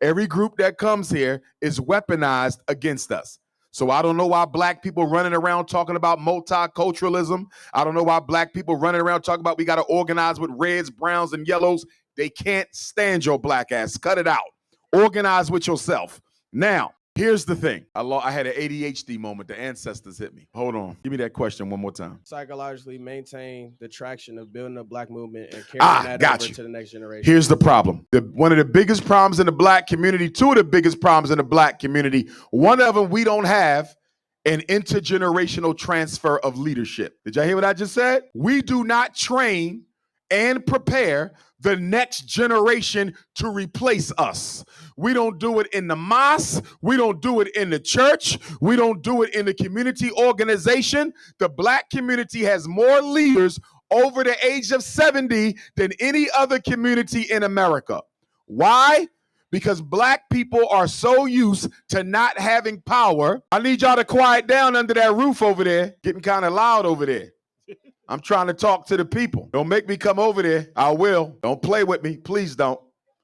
Every group that comes here is weaponized against us. So I don't know why black people running around talking about multiculturalism. I don't know why black people running around talking about we got to organize with reds, browns, and yellows. They can't stand your black ass. Cut it out. Organize with yourself. Now, here's the thing. I had an ADHD moment. The ancestors hit me. Hold on. Give me that question one more time. Psychologically maintain the traction of building a black movement and carrying that over to the next generation. Here's the problem. One of the biggest problems in the black community, two of the biggest problems in the black community, one of them, we don't have an intergenerational transfer of leadership. Did y'all hear what I just said? We do not train and prepare the next generation to replace us. We don't do it in the mosque. We don't do it in the church. We don't do it in the community organization. The black community has more leaders over the age of 70 than any other community in America. Why? Because black people are so used to not having power. I need y'all to quiet down under that roof over there. Getting kind of loud over there. I'm trying to talk to the people. Don't make me come over there. I will. Don't play with me. Please don't.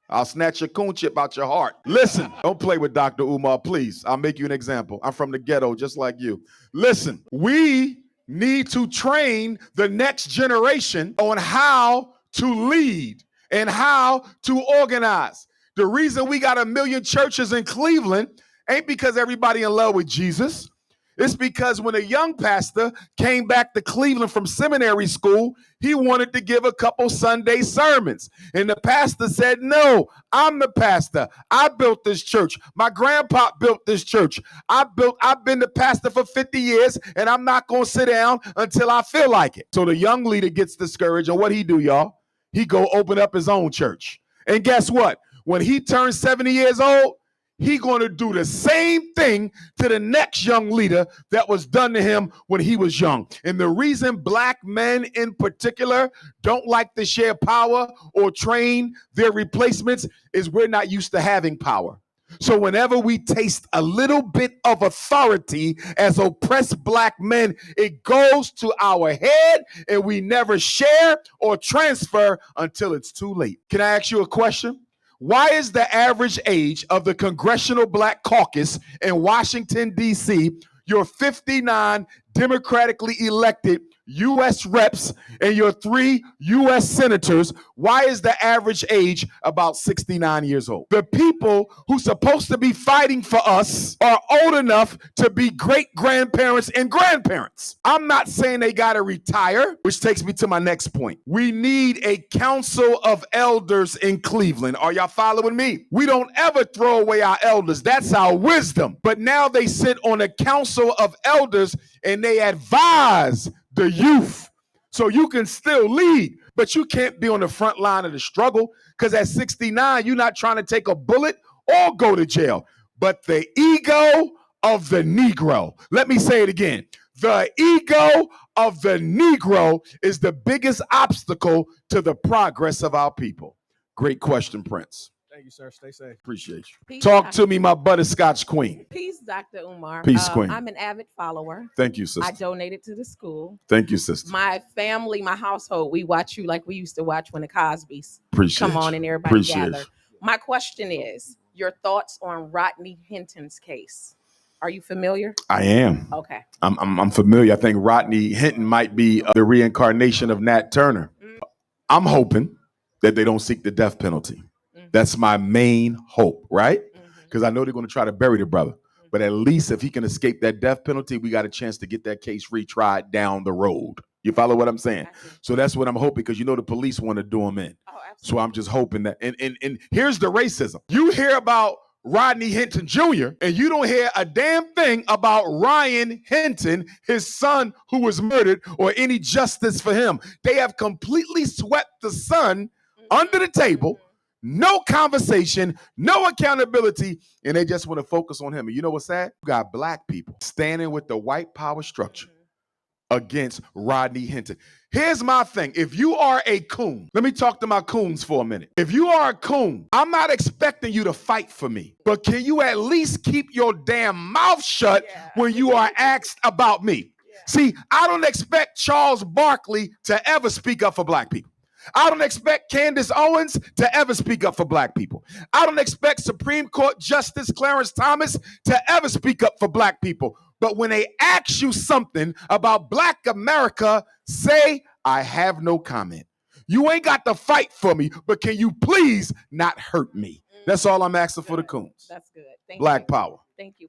I'll snatch your coon chip out your heart. Listen, don't play with Dr. Umar, please. I'll make you an example. I'm from the ghetto just like you. Listen, we need to train the next generation on how to lead and how to organize. The reason we got 1 million churches in Cleveland ain't because everybody in love with Jesus. It's because when a young pastor came back to Cleveland from seminary school, he wanted to give a couple Sunday sermons. And the pastor said, no, I'm the pastor. I built this church. My grandpa built this church. I've been the pastor for 50 years, and I'm not going to sit down until I feel like it. So the young leader gets discouraged. And what he do, y'all? He go open up his own church. And guess what? When he turns 70 years old, he going to do the same thing to the next young leader that was done to him when he was young. And the reason black men in particular don't like to share power or train their replacements is we're not used to having power. So whenever we taste a little bit of authority as oppressed black men, it goes to our head and we never share or transfer until it's too late. Can I ask you a question? Why is the average age of the Congressional Black Caucus in Washington, D.C., your 59 democratically elected U.S. reps and your 3 U.S. senators, why is the average age about 69 years old? The people who's supposed to be fighting for us are old enough to be great-grandparents and grandparents. I'm not saying they got to retire, which takes me to my next point. We need a council of elders in Cleveland. Are y'all following me? We don't ever throw away our elders. That's our wisdom. But now they sit on a council of elders and they advise the youth. So you can still lead, but you can't be on the front line of the struggle because at 69, you're not trying to take a bullet or go to jail. But the ego of the Negro, let me say it again. The ego of the Negro is the biggest obstacle to the progress of our people. Great question, Prince. Thank you, sir. Stay safe. Appreciate you. Peace, Talk to me, my butterscotch queen. Peace, Dr. Umar. Peace, queen. I'm an avid follower. Thank you, sister. I donated to the school. Thank you, sister. My family, my household, we watch you like we used to watch when the Cosbys Appreciate come on you. and everybody Appreciate gather. you. My question is, your thoughts on Rodney Hinton's case? Are you familiar? I am. Okay. I'm familiar. I think Rodney Hinton might be the reincarnation of Nat Turner. Mm-hmm. I'm hoping that they don't seek the death penalty. Mm-hmm. That's my main hope, right? Because I know they're going to try to bury the brother. Mm-hmm. But at least if he can escape that death penalty, we got a chance to get that case retried down the road. You follow what I'm saying? So that's what I'm hoping, because you know the police want to do him in. Oh, so I'm just hoping that. And here's the racism. You hear about Rodney Hinton Jr., and you don't hear a damn thing about Ryan Hinton, his son who was murdered, or any justice for him. They have completely swept the son under the table, no conversation, no accountability, and they just want to focus on him. And you know what's sad? You got black people standing with the white power structure against Rodney Hinton. Here's my thing. If you are a coon, let me talk to my coons for a minute. If you are a coon, I'm not expecting you to fight for me, but can you at least keep your damn mouth shut when you are asked about me? See, I don't expect Charles Barkley to ever speak up for black people. I don't expect Candace Owens to ever speak up for black people. I don't expect Supreme Court Justice Clarence Thomas to ever speak up for black people. But when they ask you something about black America, say, I have no comment. You ain't got to fight for me, but can you please not hurt me? That's all I'm asking for the Coons. That's good. Thank Black you. power. Thank you.